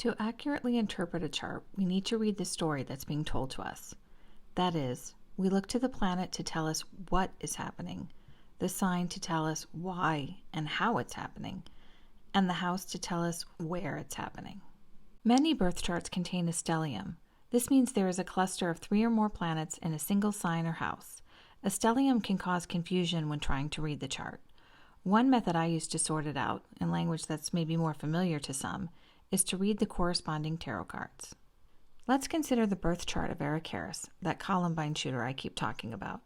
To accurately interpret a chart, we need to read the story that's being told to us. That is, we look to the planet to tell us what is happening, the sign to tell us why and how it's happening, and the house to tell us where it's happening. Many birth charts contain a stellium. This means there is a cluster of 3 or more planets in a single sign or house. A stellium can cause confusion when trying to read the chart. One method I use to sort it out, in language that's maybe more familiar to some, is to read the corresponding tarot cards. Let's consider the birth chart of Eric Harris, that Columbine shooter I keep talking about.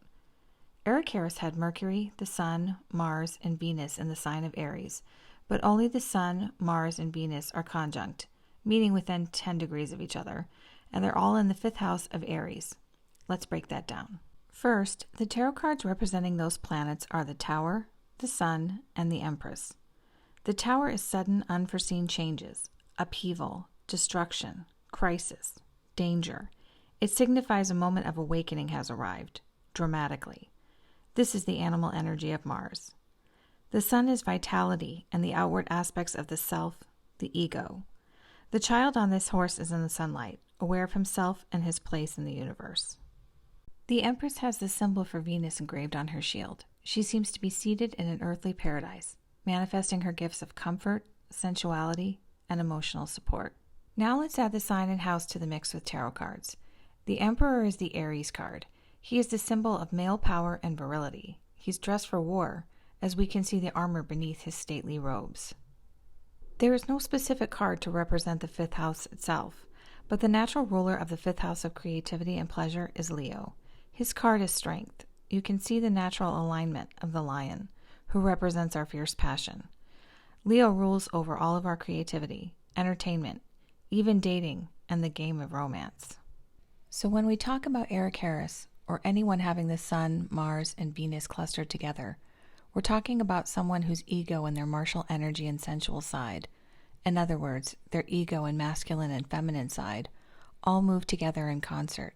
Eric Harris had Mercury, the Sun, Mars, and Venus in the sign of Aries, but only the Sun, Mars, and Venus are conjunct, meaning within 10 degrees of each other, and they're all in the Fifth House of Aries. Let's break that down. First, the tarot cards representing those planets are the Tower, the Sun, and the Empress. The Tower is sudden, unforeseen changes, upheaval, destruction, crisis, danger. It signifies a moment of awakening has arrived, dramatically. This is the animal energy of Mars. The Sun is vitality and the outward aspects of the self, the ego. The child on this horse is in the sunlight, aware of himself and his place in the universe. The Empress has the symbol for Venus engraved on her shield. She seems to be seated in an earthly paradise, manifesting her gifts of comfort, sensuality, and emotional support. Now let's add the sign and house to the mix with tarot cards. The Emperor is the Aries card. He is the symbol of male power and virility. He's dressed for war, as we can see the armor beneath his stately robes. There is no specific card to represent the fifth house itself, but the natural ruler of the fifth house of creativity and pleasure is Leo. His card is strength. You can see the natural alignment of the lion, who represents our fierce passion. Leo rules over all of our creativity, entertainment, even dating, and the game of romance. So when we talk about Eric Harris, or anyone having the Sun, Mars, and Venus clustered together, we're talking about someone whose ego and their martial energy and sensual side, in other words, their ego and masculine and feminine side, all move together in concert.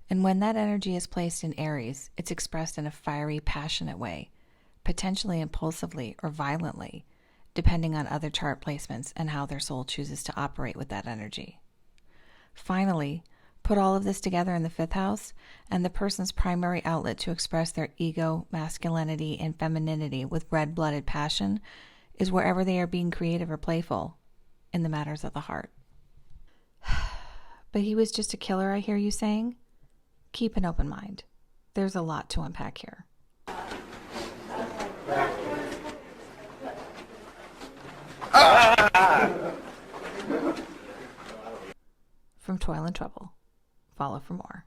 And when that energy is placed in Aries, it's expressed in a fiery, passionate way, potentially impulsively or violently, depending on other chart placements and how their soul chooses to operate with that energy. Finally, put all of this together in the fifth house, and the person's primary outlet to express their ego, masculinity, and femininity with red-blooded passion is wherever they are being creative or playful in the matters of the heart. But he was just a killer, I hear you saying? Keep an open mind. There's a lot to unpack here. From Toil and Trouble. Follow for more.